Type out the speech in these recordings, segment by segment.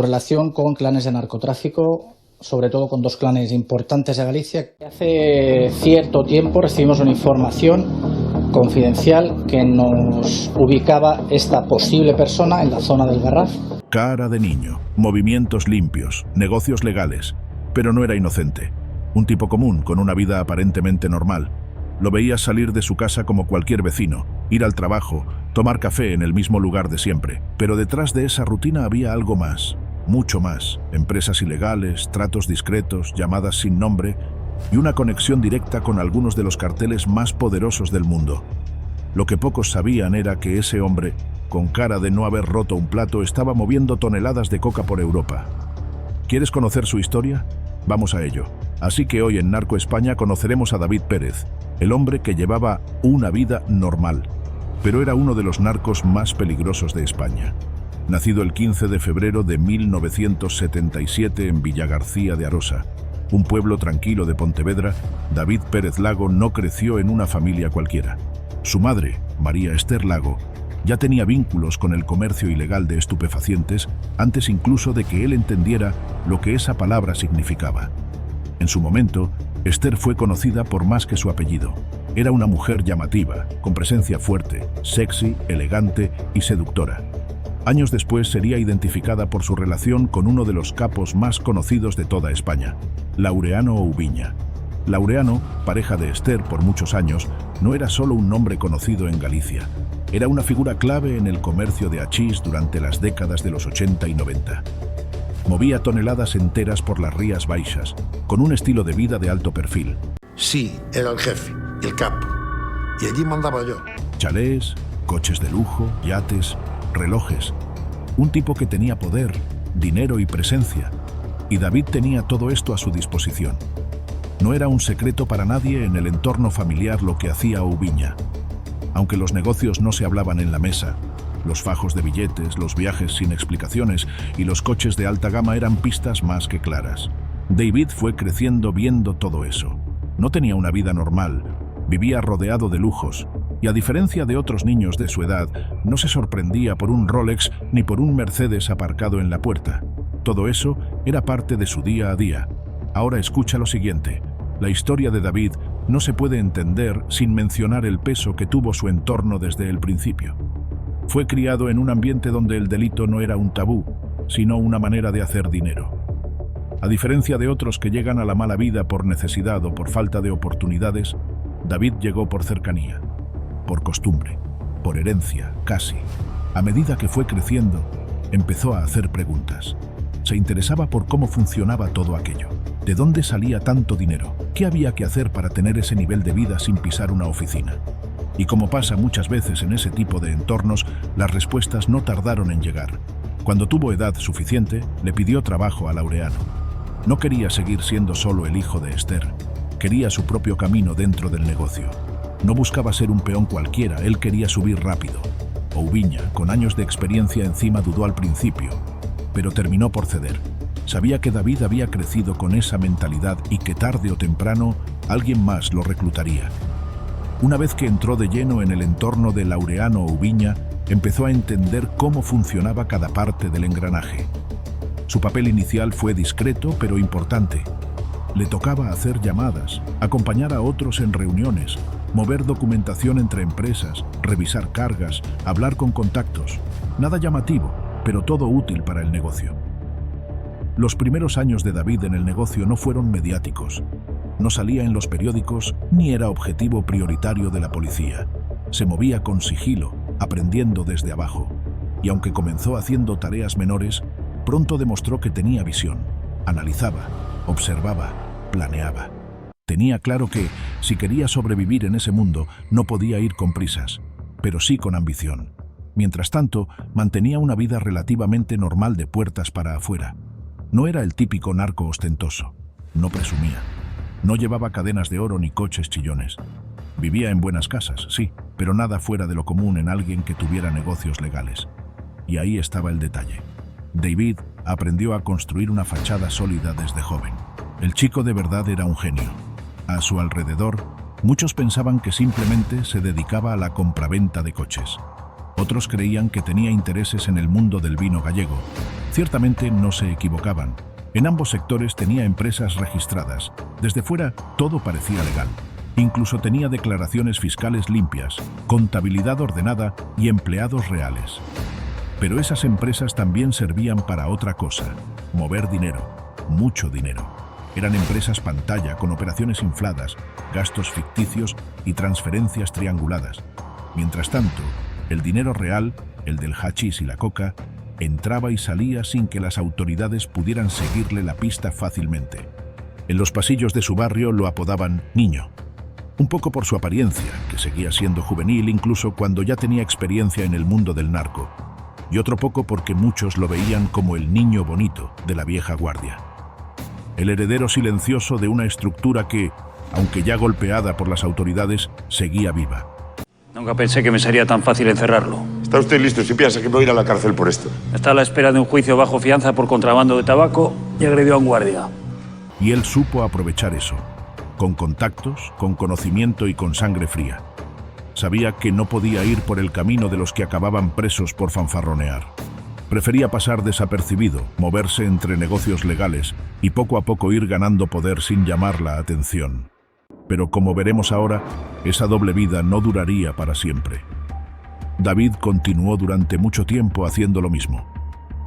Relación con clanes de narcotráfico, sobre todo con dos clanes importantes de Galicia. Hace cierto tiempo recibimos una información confidencial que nos ubicaba esta posible persona en la zona del Garraf. Cara de niño, movimientos limpios, negocios legales, pero no era inocente. Un tipo común, con una vida aparentemente normal. Lo veías salir de su casa como cualquier vecino, ir al trabajo, tomar café en el mismo lugar de siempre. Pero detrás de esa rutina había algo más, mucho más. Empresas ilegales, tratos discretos, llamadas sin nombre y una conexión directa con algunos de los carteles más poderosos del mundo. Lo que pocos sabían era que ese hombre, con cara de no haber roto un plato, estaba moviendo toneladas de coca por Europa. ¿Quieres conocer su historia? Vamos a ello. Así que hoy en Narco España conoceremos a David Pérez, el hombre que llevaba una vida normal, pero era uno de los narcos más peligrosos de España. Nacido el 15 de febrero de 1977 en Villagarcía de Arosa, un pueblo tranquilo de Pontevedra, David Pérez Lago no creció en una familia cualquiera. Su madre, María Esther Lago, ya tenía vínculos con el comercio ilegal de estupefacientes antes incluso de que él entendiera lo que esa palabra significaba. En su momento, Esther fue conocida por más que su apellido. Era una mujer llamativa, con presencia fuerte, sexy, elegante y seductora. Años después sería identificada por su relación con uno de los capos más conocidos de toda España, Laureano Oubiña. Laureano, pareja de Esther por muchos años, no era solo un nombre conocido en Galicia. Era una figura clave en el comercio de hachís durante las décadas de los 80 y 90. Movía toneladas enteras por las Rías Baixas, con un estilo de vida de alto perfil. Sí, era el jefe, el capo. Y allí mandaba yo. Chalés, coches de lujo, yates, relojes. Un tipo que tenía poder, dinero y presencia. Y David tenía todo esto a su disposición. No era un secreto para nadie en el entorno familiar lo que hacía Oubiña. Aunque los negocios no se hablaban en la mesa, los fajos de billetes, los viajes sin explicaciones y los coches de alta gama eran pistas más que claras. David fue creciendo viendo todo eso. No tenía una vida normal, vivía rodeado de lujos, y a diferencia de otros niños de su edad, no se sorprendía por un Rolex ni por un Mercedes aparcado en la puerta. Todo eso era parte de su día a día. Ahora escucha lo siguiente. La historia de David no se puede entender sin mencionar el peso que tuvo su entorno desde el principio. Fue criado en un ambiente donde el delito no era un tabú, sino una manera de hacer dinero. A diferencia de otros que llegan a la mala vida por necesidad o por falta de oportunidades, David llegó por cercanía, por costumbre, por herencia, casi. A medida que fue creciendo, empezó a hacer preguntas. Se interesaba por cómo funcionaba todo aquello. ¿De dónde salía tanto dinero? ¿Qué había que hacer para tener ese nivel de vida sin pisar una oficina? Y como pasa muchas veces en ese tipo de entornos, las respuestas no tardaron en llegar. Cuando tuvo edad suficiente, le pidió trabajo a Laureano. No quería seguir siendo solo el hijo de Esther. Quería su propio camino dentro del negocio. No buscaba ser un peón cualquiera, él quería subir rápido. Oubiña, con años de experiencia encima, dudó al principio, pero terminó por ceder. Sabía que David había crecido con esa mentalidad y que tarde o temprano alguien más lo reclutaría. Una vez que entró de lleno en el entorno de Laureano Oubiña, empezó a entender cómo funcionaba cada parte del engranaje. Su papel inicial fue discreto pero importante. Le tocaba hacer llamadas, acompañar a otros en reuniones, mover documentación entre empresas, revisar cargas, hablar con contactos. Nada llamativo, pero todo útil para el negocio. Los primeros años de David en el negocio no fueron mediáticos. No salía en los periódicos ni era objetivo prioritario de la policía. Se movía con sigilo, aprendiendo desde abajo. Y aunque comenzó haciendo tareas menores, pronto demostró que tenía visión. Analizaba, observaba, planeaba. Tenía claro que, si quería sobrevivir en ese mundo, no podía ir con prisas, pero sí con ambición. Mientras tanto, mantenía una vida relativamente normal de puertas para afuera. No era el típico narco ostentoso. No presumía. No llevaba cadenas de oro ni coches chillones. Vivía en buenas casas, sí, pero nada fuera de lo común en alguien que tuviera negocios legales. Y ahí estaba el detalle. David aprendió a construir una fachada sólida desde joven. El chico de verdad era un genio. A su alrededor, muchos pensaban que simplemente se dedicaba a la compraventa de coches. Otros creían que tenía intereses en el mundo del vino gallego. Ciertamente no se equivocaban. En ambos sectores tenía empresas registradas. Desde fuera todo parecía legal. Incluso tenía declaraciones fiscales limpias, contabilidad ordenada y empleados reales. Pero esas empresas también servían para otra cosa: mover dinero, mucho dinero. Eran empresas pantalla con operaciones infladas, gastos ficticios y transferencias trianguladas. Mientras tanto, el dinero real, el del hachís y la coca, entraba y salía sin que las autoridades pudieran seguirle la pista fácilmente. En los pasillos de su barrio lo apodaban Niño. Un poco por su apariencia, que seguía siendo juvenil incluso cuando ya tenía experiencia en el mundo del narco, y otro poco porque muchos lo veían como el niño bonito de la vieja guardia. El heredero silencioso de una estructura que, aunque ya golpeada por las autoridades, seguía viva. Nunca pensé que me sería tan fácil encerrarlo. ¿Está usted listo si piensa que me voy a ir a la cárcel por esto? Está a la espera de un juicio bajo fianza por contrabando de tabaco y agredió a un guardia. Y él supo aprovechar eso, con contactos, con conocimiento y con sangre fría. Sabía que no podía ir por el camino de los que acababan presos por fanfarronear. Prefería pasar desapercibido, moverse entre negocios legales y poco a poco ir ganando poder sin llamar la atención. Pero como veremos ahora, esa doble vida no duraría para siempre. David continuó durante mucho tiempo haciendo lo mismo.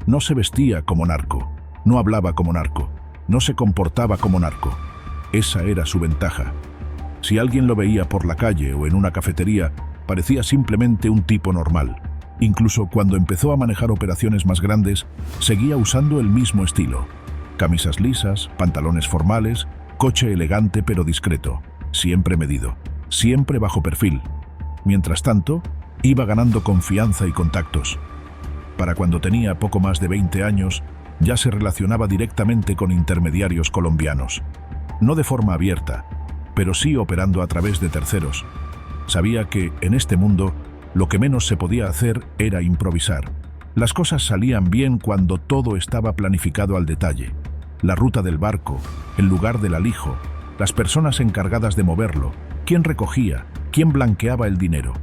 No se vestía como narco, no hablaba como narco, no se comportaba como narco. Esa era su ventaja. Si alguien lo veía por la calle o en una cafetería, parecía simplemente un tipo normal. Incluso cuando empezó a manejar operaciones más grandes, seguía usando el mismo estilo. Camisas lisas, pantalones formales, coche elegante pero discreto, siempre medido, siempre bajo perfil. Mientras tanto, iba ganando confianza y contactos. Para cuando tenía poco más de 20 años, ya se relacionaba directamente con intermediarios colombianos. No de forma abierta, pero sí operando a través de terceros. Sabía que, en este mundo, lo que menos se podía hacer era improvisar. Las cosas salían bien cuando todo estaba planificado al detalle. La ruta del barco, el lugar del alijo, las personas encargadas de moverlo, quién recogía, quién blanqueaba el dinero.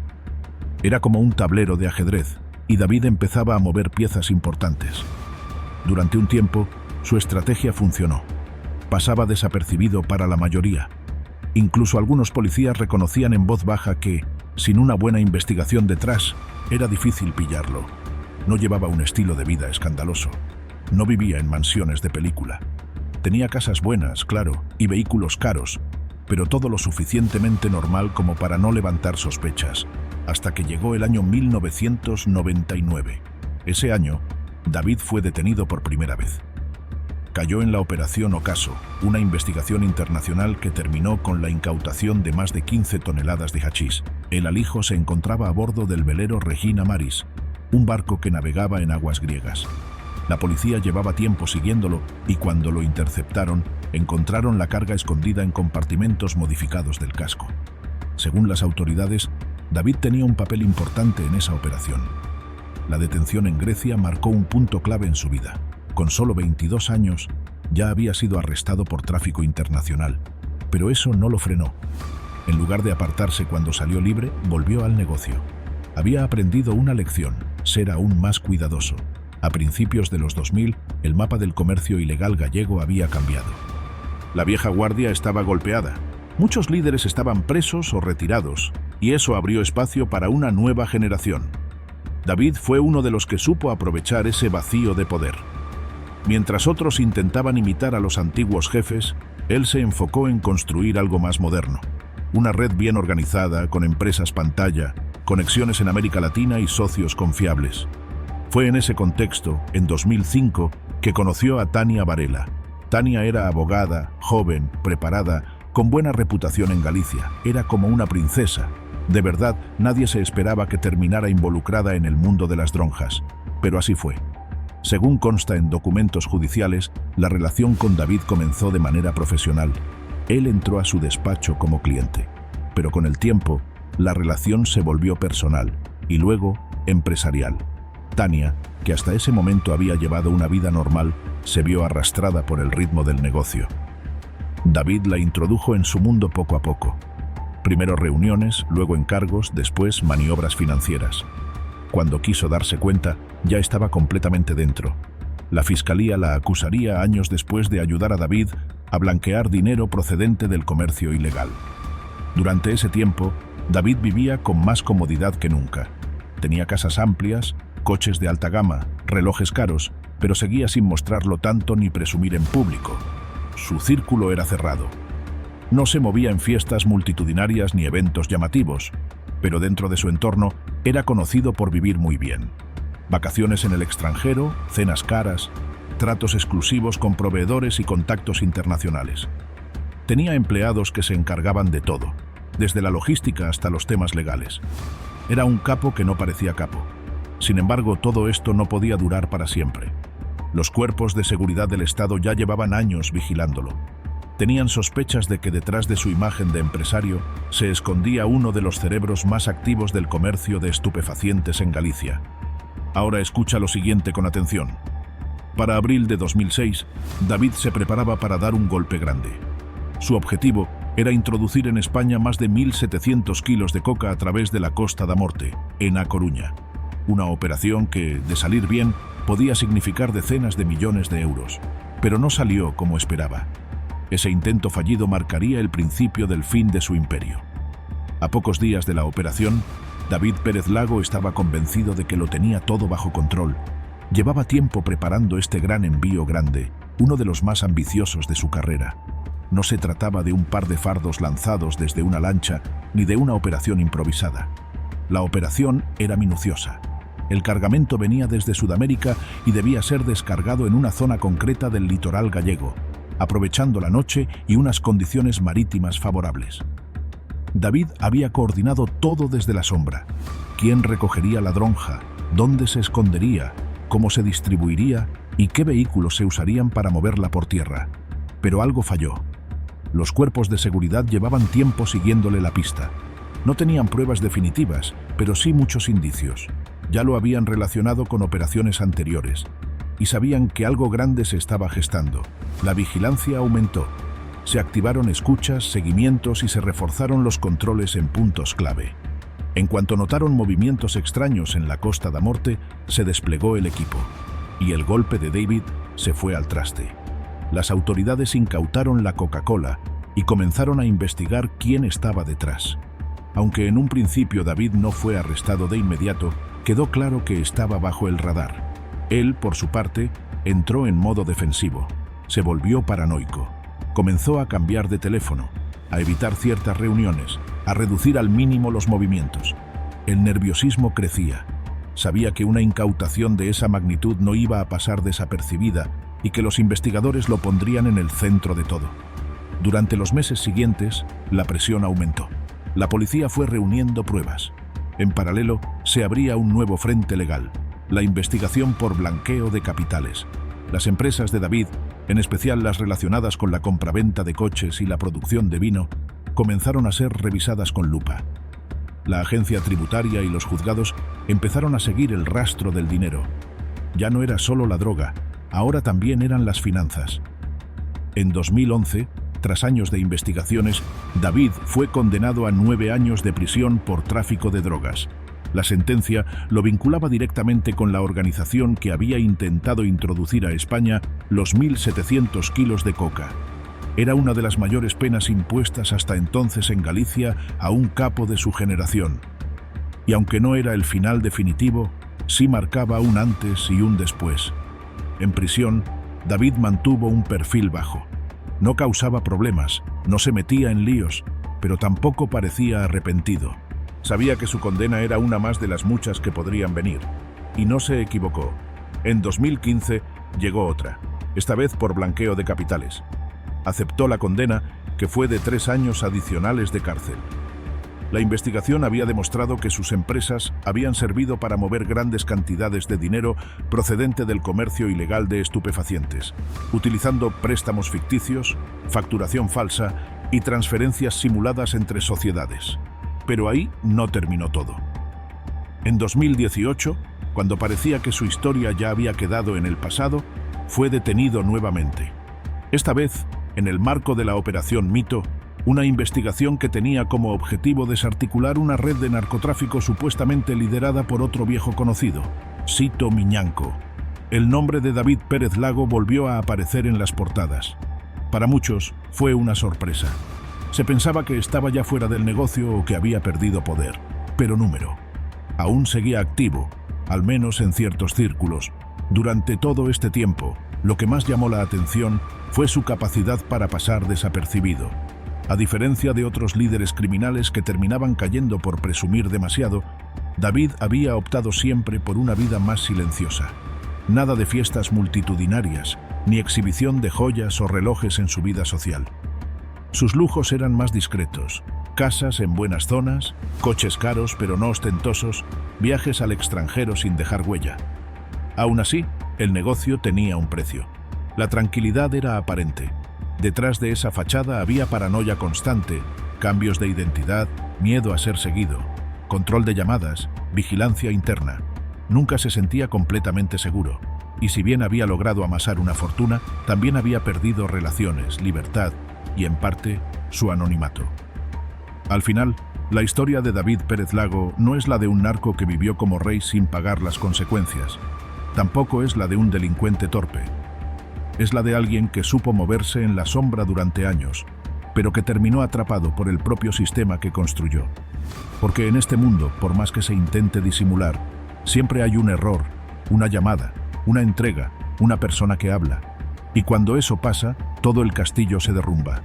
Era como un tablero de ajedrez, y David empezaba a mover piezas importantes. Durante un tiempo, su estrategia funcionó. Pasaba desapercibido para la mayoría. Incluso algunos policías reconocían en voz baja que, sin una buena investigación detrás, era difícil pillarlo. No llevaba un estilo de vida escandaloso. No vivía en mansiones de película. Tenía casas buenas, claro, y vehículos caros, pero todo lo suficientemente normal como para no levantar sospechas, hasta que llegó el año 1999. Ese año, David fue detenido por primera vez. Cayó en la Operación Ocaso, una investigación internacional que terminó con la incautación de más de 15 toneladas de hachís. El alijo se encontraba a bordo del velero Regina Maris, un barco que navegaba en aguas griegas. La policía llevaba tiempo siguiéndolo y cuando lo interceptaron, encontraron la carga escondida en compartimentos modificados del casco. Según las autoridades, David tenía un papel importante en esa operación. La detención en Grecia marcó un punto clave en su vida. Con solo 22 años, ya había sido arrestado por tráfico internacional, pero eso no lo frenó. En lugar de apartarse cuando salió libre, volvió al negocio. Había aprendido una lección: ser aún más cuidadoso. A principios de los 2000, el mapa del comercio ilegal gallego había cambiado. La vieja guardia estaba golpeada. Muchos líderes estaban presos o retirados, y eso abrió espacio para una nueva generación. David fue uno de los que supo aprovechar ese vacío de poder. Mientras otros intentaban imitar a los antiguos jefes, él se enfocó en construir algo más moderno. Una red bien organizada, con empresas pantalla, conexiones en América Latina y socios confiables. Fue en ese contexto, en 2005, que conoció a Tania Varela. Tania era abogada, joven, preparada, con buena reputación en Galicia. Era como una princesa. De verdad, nadie se esperaba que terminara involucrada en el mundo de las dronjas. Pero así fue. Según consta en documentos judiciales, la relación con David comenzó de manera profesional. Él entró a su despacho como cliente. Pero con el tiempo, la relación se volvió personal y luego empresarial. Tania, que hasta ese momento había llevado una vida normal, se vio arrastrada por el ritmo del negocio. David la introdujo en su mundo poco a poco. Primero reuniones, luego encargos, después maniobras financieras. Cuando quiso darse cuenta, ya estaba completamente dentro. La fiscalía la acusaría años después de ayudar a David a blanquear dinero procedente del comercio ilegal. Durante ese tiempo, David vivía con más comodidad que nunca. Tenía casas amplias, coches de alta gama, relojes caros, pero seguía sin mostrarlo tanto ni presumir en público. Su círculo era cerrado. No se movía en fiestas multitudinarias ni eventos llamativos, pero dentro de su entorno era conocido por vivir muy bien. Vacaciones en el extranjero, cenas caras, tratos exclusivos con proveedores y contactos internacionales. Tenía empleados que se encargaban de todo, desde la logística hasta los temas legales. Era un capo que no parecía capo. Sin embargo, todo esto no podía durar para siempre. Los cuerpos de seguridad del Estado ya llevaban años vigilándolo. Tenían sospechas de que detrás de su imagen de empresario se escondía uno de los cerebros más activos del comercio de estupefacientes en Galicia. Ahora escucha lo siguiente con atención. Para abril de 2006, David se preparaba para dar un golpe grande. Su objetivo era introducir en España más de 1.700 kilos de coca a través de la Costa da Morte, en A Coruña. Una operación que, de salir bien, podía significar decenas de millones de euros. Pero no salió como esperaba. Ese intento fallido marcaría el principio del fin de su imperio. A pocos días de la operación, David Pérez Lago estaba convencido de que lo tenía todo bajo control. Llevaba tiempo preparando este gran envío grande, uno de los más ambiciosos de su carrera. No se trataba de un par de fardos lanzados desde una lancha, ni de una operación improvisada. La operación era minuciosa. El cargamento venía desde Sudamérica y debía ser descargado en una zona concreta del litoral gallego, aprovechando la noche y unas condiciones marítimas favorables. David había coordinado todo desde la sombra. ¿Quién recogería la dronja? ¿Dónde se escondería? ¿Cómo se distribuiría? ¿Y qué vehículos se usarían para moverla por tierra? Pero algo falló. Los cuerpos de seguridad llevaban tiempo siguiéndole la pista. No tenían pruebas definitivas, pero sí muchos indicios. Ya lo habían relacionado con operaciones anteriores y sabían que algo grande se estaba gestando. La vigilancia aumentó. Se activaron escuchas, seguimientos y se reforzaron los controles en puntos clave. En cuanto notaron movimientos extraños en la Costa da Morte, se desplegó el equipo. Y el golpe de David se fue al traste. Las autoridades incautaron la Coca-Cola y comenzaron a investigar quién estaba detrás. Aunque en un principio David no fue arrestado de inmediato, quedó claro que estaba bajo el radar. Él, por su parte, entró en modo defensivo. Se volvió paranoico. Comenzó a cambiar de teléfono, a evitar ciertas reuniones, a reducir al mínimo los movimientos. El nerviosismo crecía. Sabía que una incautación de esa magnitud no iba a pasar desapercibida y que los investigadores lo pondrían en el centro de todo. Durante los meses siguientes, la presión aumentó. La policía fue reuniendo pruebas. En paralelo, se abría un nuevo frente legal, la investigación por blanqueo de capitales. Las empresas de David, en especial las relacionadas con la compraventa de coches y la producción de vino, comenzaron a ser revisadas con lupa. La agencia tributaria y los juzgados empezaron a seguir el rastro del dinero. Ya no era solo la droga, ahora también eran las finanzas. En 2011, tras años de investigaciones, David fue condenado a 9 años de prisión por tráfico de drogas. La sentencia lo vinculaba directamente con la organización que había intentado introducir a España los 1.700 kilos de coca. Era una de las mayores penas impuestas hasta entonces en Galicia a un capo de su generación. Y aunque no era el final definitivo, sí marcaba un antes y un después. En prisión, David mantuvo un perfil bajo. No causaba problemas, no se metía en líos, pero tampoco parecía arrepentido. Sabía que su condena era una más de las muchas que podrían venir. Y no se equivocó. En 2015 llegó otra, esta vez por blanqueo de capitales. Aceptó la condena, que fue de 3 años adicionales de cárcel. La investigación había demostrado que sus empresas habían servido para mover grandes cantidades de dinero procedente del comercio ilegal de estupefacientes, utilizando préstamos ficticios, facturación falsa y transferencias simuladas entre sociedades. Pero ahí no terminó todo. En 2018, cuando parecía que su historia ya había quedado en el pasado, fue detenido nuevamente. Esta vez, en el marco de la Operación Mito, Una investigación que tenía como objetivo desarticular una red de narcotráfico supuestamente liderada por otro viejo conocido, Sito Miñanco. El nombre de David Pérez Lago volvió a aparecer en las portadas. Para muchos fue una sorpresa. Se pensaba que estaba ya fuera del negocio o que había perdido poder, pero número. Aún seguía activo, al menos en ciertos círculos. Durante todo este tiempo, lo que más llamó la atención fue su capacidad para pasar desapercibido. A diferencia de otros líderes criminales que terminaban cayendo por presumir demasiado, David había optado siempre por una vida más silenciosa. Nada de fiestas multitudinarias, ni exhibición de joyas o relojes en su vida social. Sus lujos eran más discretos: casas en buenas zonas, coches caros pero no ostentosos, viajes al extranjero sin dejar huella. Aún así, el negocio tenía un precio. La tranquilidad era aparente. Detrás de esa fachada había paranoia constante, cambios de identidad, miedo a ser seguido, control de llamadas, vigilancia interna. Nunca se sentía completamente seguro. Y si bien había logrado amasar una fortuna, también había perdido relaciones, libertad y, en parte, su anonimato. Al final, la historia de David Pérez Lago no es la de un narco que vivió como rey sin pagar las consecuencias. Tampoco es la de un delincuente torpe. Es la de alguien que supo moverse en la sombra durante años, pero que terminó atrapado por el propio sistema que construyó. Porque en este mundo, por más que se intente disimular, siempre hay un error, una llamada, una entrega, una persona que habla. Y cuando eso pasa, todo el castillo se derrumba.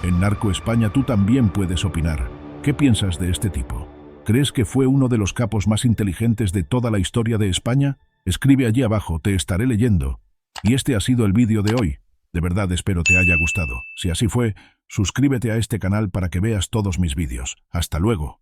En Narco España tú también puedes opinar. ¿Qué piensas de este tipo? ¿Crees que fue uno de los capos más inteligentes de toda la historia de España? Escribe allí abajo, te estaré leyendo. Y este ha sido el vídeo de hoy. De verdad espero te haya gustado. Si así fue, suscríbete a este canal para que veas todos mis vídeos. Hasta luego.